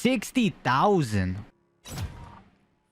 60,000.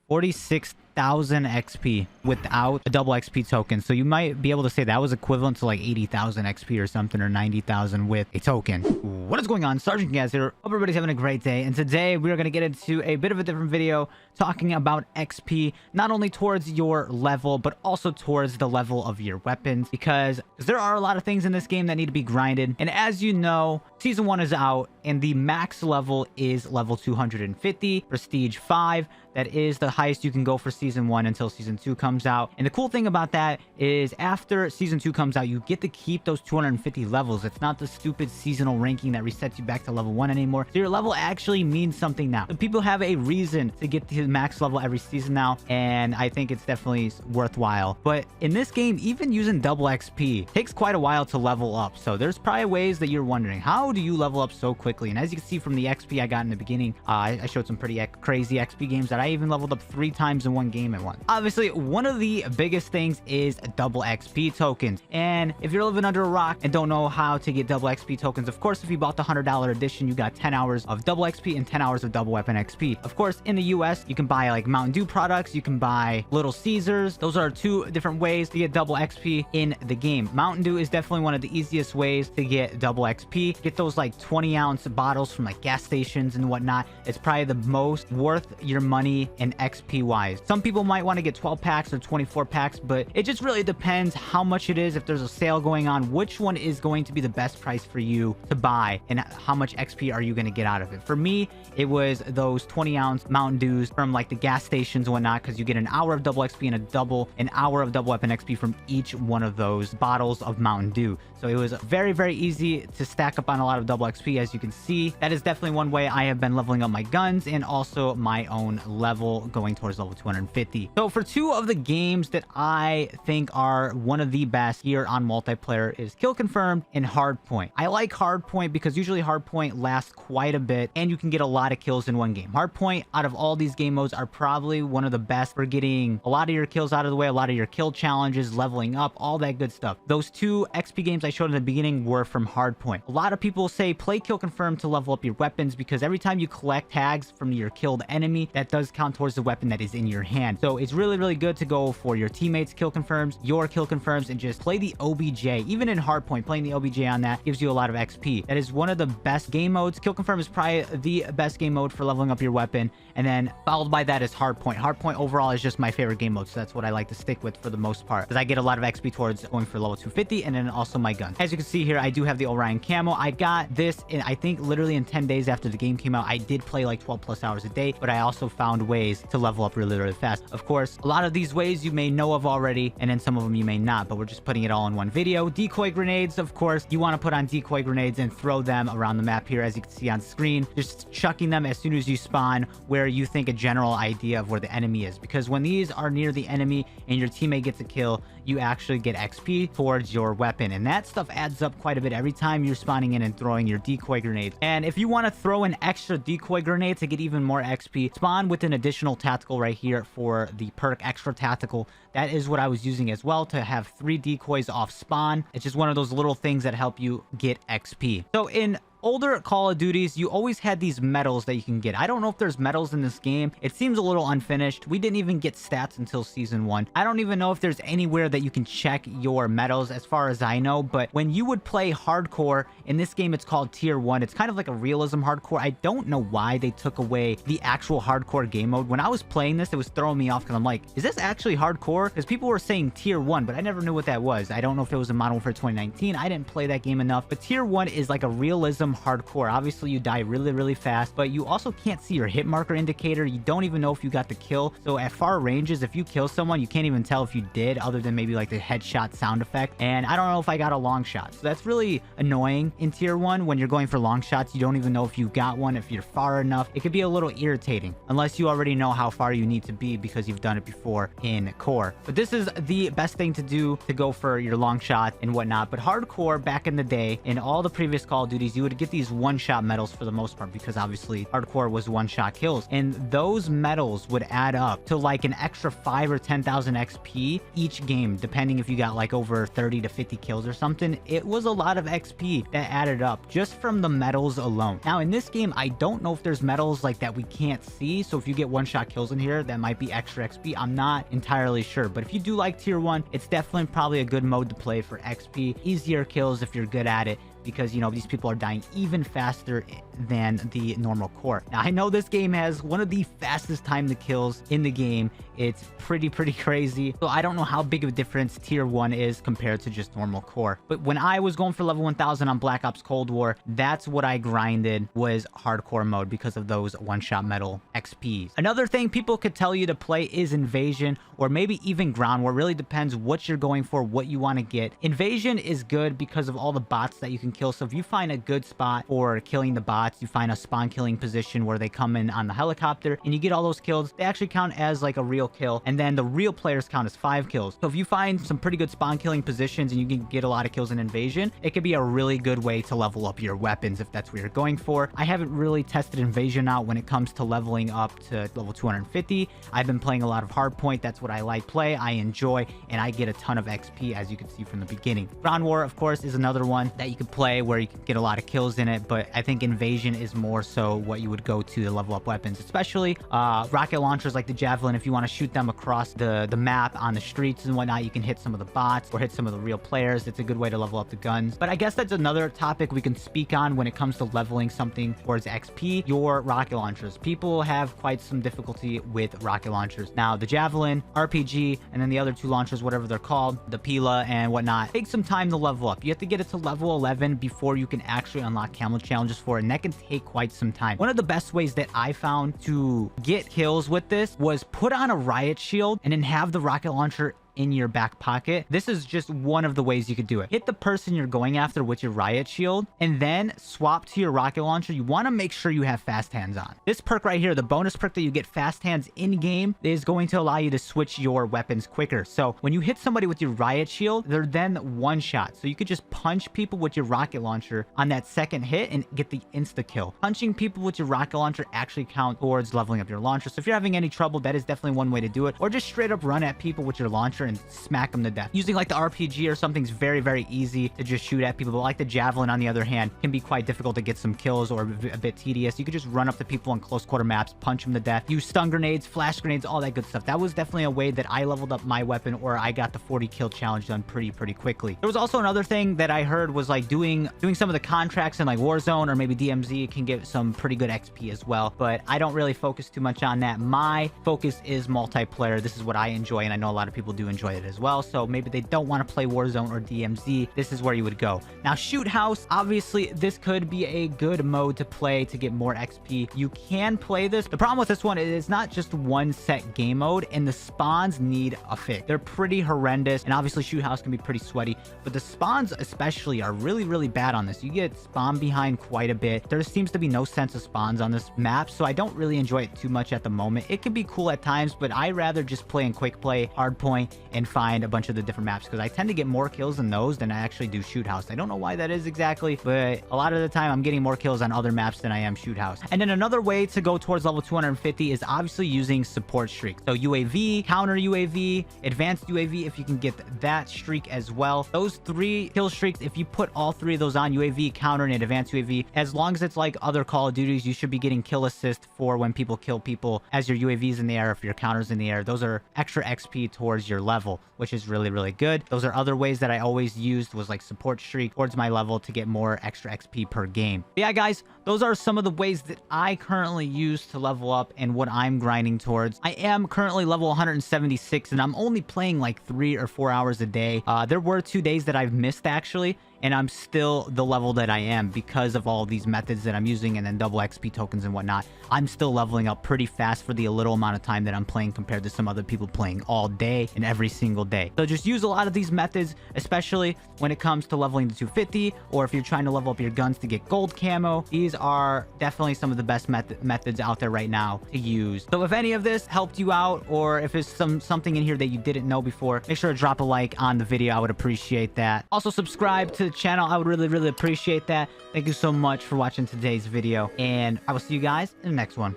46,000 XP without a double XP token. So you might be able to say that was equivalent to like 80,000 XP or something, or 90,000 with a token. What is going on? Sergeant Gaz here. Hope everybody's having a great day. And today we are going to get into a bit of a different video talking about XP, not only towards your level, but also towards the level of your weapons, because there are a lot of things in this game that need to be grinded. And as you know, Season 1 is out and the max level is level 250, Prestige 5. That is the highest you can go for Season 1 until Season 2 comes out. And the cool thing about that is after Season 2 comes out, you get to keep those 250 levels. It's not the stupid seasonal ranking that resets you back to level 1 anymore. So your level actually means something now. So people have a reason to get to the max level every season now, and I think it's definitely worthwhile. But in this game, even using double XP takes quite a while to level up. So there's probably ways that you're wondering, how do you level up so quickly? And as you can see from the XP I got in the beginning, I showed some pretty crazy XP games that I even leveled up 3 times in one game at once. Obviously, one of the biggest things is double XP tokens. And if you're living under a rock and don't know how to get double XP tokens, of course, if you bought the $100 edition, you got 10 hours of double XP and 10 hours of double weapon XP. Of course, in the US, you can buy like Mountain Dew products, you can buy Little Caesars. Those are 2 different ways to get double XP in the game. Mountain Dew is definitely one of the easiest ways to get double XP. Get those like 20-ounce bottles from like gas stations and whatnot. It's probably the most worth your money in XP wise. Some people might want to get 12 packs or 24 packs, but it just really depends how much it is. If there's a sale going on, which one is going to be the best price for you to buy, and how much XP are you going to get out of it? For me, it was those 20-ounce Mountain Dews from like the gas stations and whatnot, because you get an hour of double XP and an hour of double weapon XP from each one of those bottles of Mountain Dew. So it was very, very easy to stack up on a lot of double XP. As you can see, that is definitely one way I have been leveling up my guns and also my own level, going towards level 250. So for 2 of the games that I think are one of the best here on multiplayer is Kill Confirmed and Hardpoint. I like Hardpoint because usually Hardpoint lasts quite a bit and you can get a lot of kills in one game. Hardpoint, out of all these game modes, are probably one of the best for getting a lot of your kills out of the way, a lot of your kill challenges, leveling up, all that good stuff. Those 2 XP games I showed in the beginning were from Hardpoint. A lot of people say play Kill Confirmed to level up your weapons, because every time you collect tags from your killed enemy, that does count towards the weapon that is in your hand. So it's really, really good to go for your teammates' kill confirms, your kill confirms, and just play the OBJ. Even in Hardpoint, playing the OBJ on that gives you a lot of XP. That is one of the best game modes. Kill confirm is probably the best game mode for leveling up your weapon, and then followed by that is Hardpoint. Hardpoint overall is just my favorite game mode, so that's what I like to stick with for the most part, because I get a lot of XP towards going for level 250, and then also my guns. As you can see here, I do have the Orion camo. I got this in, I think, literally in 10 days after the game came out. I did play like 12 plus hours a day, but I also found ways to level up really, really fast. Of course, a lot of these ways you may know of already, and then some of them you may not, but we're just putting it all in one video. Decoy grenades, of course, you want to put on decoy grenades and throw them around the map here, as you can see on screen. Just chucking them as soon as you spawn where you think a general idea of where the enemy is, because when these are near the enemy and your teammate gets a kill, you actually get XP towards your weapon, and that stuff adds up quite a bit every time you're spawning in and throwing your decoy grenades. And if you want to throw an extra decoy grenade to get even more XP, spawn with an additional tactical right here for the perk Extra Tactical. That is what I was using as well, to have 3 decoys off spawn. It's just one of those little things that help you get XP. So in older Call of Duties, you always had these medals that you can get. I don't know if there's medals in this game. It seems a little unfinished. We didn't even get stats until Season 1. I don't even know if there's anywhere that you can check your medals as far as I know, but when you would play hardcore, in this game it's called Tier 1. It's kind of like a realism hardcore. I don't know why they took away the actual hardcore game mode. When I was playing this, it was throwing me off because I'm like, is this actually hardcore? Because people were saying Tier 1, but I never knew what that was. I don't know if it was in Modern Warfare 2019. I didn't play that game enough, but Tier 1 is like a realism hardcore. Obviously, you die really, really fast, but you also can't see your hit marker indicator. You don't even know if you got the kill. So at far ranges, if you kill someone, you can't even tell if you did, other than maybe like the headshot sound effect. And I don't know if I got a long shot. So that's really annoying in Tier 1 when you're going for long shots. You don't even know if you got one, if you're far enough. It could be a little irritating unless you already know how far you need to be because you've done it before in core. But this is the best thing to do to go for your long shot and whatnot. But hardcore, back in the day, in all the previous Call of Duties, you would get these one-shot medals for the most part, because obviously hardcore was one-shot kills. And those medals would add up to like an extra 5 or 10,000 XP each game, depending if you got like over 30 to 50 kills or something. It was a lot of XP that added up just from the medals alone. Now in this game, I don't know if there's medals like that we can't see. So if you get one-shot kills in here, that might be extra XP. I'm not entirely sure, but if you do like tier 1, it's definitely probably a good mode to play for XP. Easier kills if you're good at it, because, you know, these people are dying even faster than the normal core. Now, I know this game has one of the fastest time to kills in the game. It's pretty crazy. So I don't know how big of a difference tier 1 is compared to just normal core. But when I was going for level 1000 on Black Ops Cold War, that's what I grinded, was hardcore mode, because of those one-shot medal XPs. Another thing people could tell you to play is Invasion, or maybe even Ground War. It really depends what you're going for, what you want to get. Invasion is good because of all the bots that you can kill. So if you find a good spot for killing the bots, you find a spawn killing position where they come in on the helicopter and you get all those kills, they actually count as like a real kill, and then the real players count as 5 kills. So if you find some pretty good spawn killing positions and you can get a lot of kills in Invasion, it could be a really good way to level up your weapons if that's what you're going for. I haven't really tested Invasion out when it comes to leveling up to level 250. I've been playing a lot of Hardpoint. That's what I like play, I enjoy, and I get a ton of XP, as you can see from the beginning. Ground War, of course, is another one that you could play where you can get a lot of kills in it, but I think Invasion is more so what you would go to level up weapons, especially rocket launchers like the Javelin. If you want to shoot them across the map on the streets and whatnot, you can hit some of the bots or hit some of the real players. It's a good way to level up the guns. But I guess that's another topic we can speak on when it comes to leveling something towards XP, your rocket launchers. People have quite some difficulty with rocket launchers. Now, the Javelin, RPG, and then the other 2 launchers, whatever they're called, the Pila and whatnot, take some time to level up. You have to get it to level 11 before you can actually unlock camel challenges for it, and that can take quite some time. One of the best ways that I found to get kills with this was put on a riot shield and then have the rocket launcher in your back pocket. This is just one of the ways you could do it. Hit the person you're going after with your riot shield and then swap to your rocket launcher. You want to make sure you have fast hands on. This perk right here, the bonus perk that you get fast hands in game, is going to allow you to switch your weapons quicker. So when you hit somebody with your riot shield, they're then one shot. So you could just punch people with your rocket launcher on that second hit and get the insta kill. Punching people with your rocket launcher actually count towards leveling up your launcher. So if you're having any trouble, that is definitely one way to do it. Or just straight up run at people with your launcher and smack them to death. Using like the RPG or something's very easy to just shoot at people, but like the Javelin, on the other hand, can be quite difficult to get some kills or a bit tedious. You could just run up to people on close quarter maps, punch them to death, use stun grenades, flash grenades, all that good stuff. That was definitely a way that I leveled up my weapon, or I got the 40 kill challenge done pretty quickly. There was also another thing that I heard was like doing some of the contracts in like Warzone or maybe DMZ can get some pretty good XP as well, but I don't really focus too much on that. My focus is multiplayer. This is what I enjoy, and I know a lot of people do enjoy it as well. So maybe they don't want to play Warzone or DMZ. This is where you would go. Now, Shoot House, obviously this could be a good mode to play to get more XP. You can play this. The problem with this one is it's not just one set game mode, and the spawns need a fix. They're pretty horrendous, and obviously Shoot House can be pretty sweaty, but the spawns especially are really bad on this. You get spawn behind quite a bit. There seems to be no sense of spawns on this map, so I don't really enjoy it too much at the moment. It can be cool at times, but I rather just play in quick play, hardpoint, and find a bunch of the different maps, because I tend to get more kills in those than I actually do Shoot House. I don't know why that is exactly, but a lot of the time I'm getting more kills on other maps than I am Shoot House. And then another way to go towards level 250 is obviously using support streaks. So UAV, counter UAV, advanced UAV, if you can get that streak as well. Those 3 kill streaks, if you put all 3 of those on, UAV, counter, and advanced UAV, as long as it's like other Call of Duties, you should be getting kill assist for when people kill people as your UAV's in the air, if your counter's in the air. Those are extra XP towards your level, which is really good. Those are other ways that I always used, was like support streak towards my level to get more extra XP per game. But yeah, guys, those are some of the ways that I currently use to level up and what I'm grinding towards. I am currently level 176, and I'm only playing like 3 or 4 hours a day. There were 2 days that I've missed actually, and I'm still the level that I am because of all these methods that I'm using, and then double XP tokens and whatnot. I'm still leveling up pretty fast for the little amount of time that I'm playing compared to some other people playing all day and every single day. So just use a lot of these methods, especially when it comes to leveling to 250, or if you're trying to level up your guns to get gold camo. These are definitely some of the best methods out there right now to use. So if any of this helped you out, or if there's something in here that you didn't know before, make sure to drop a like on the video. I would appreciate that. Also, subscribe to the channel. I would really appreciate that. Thank you so much for watching today's video, and I will see you guys in the next one.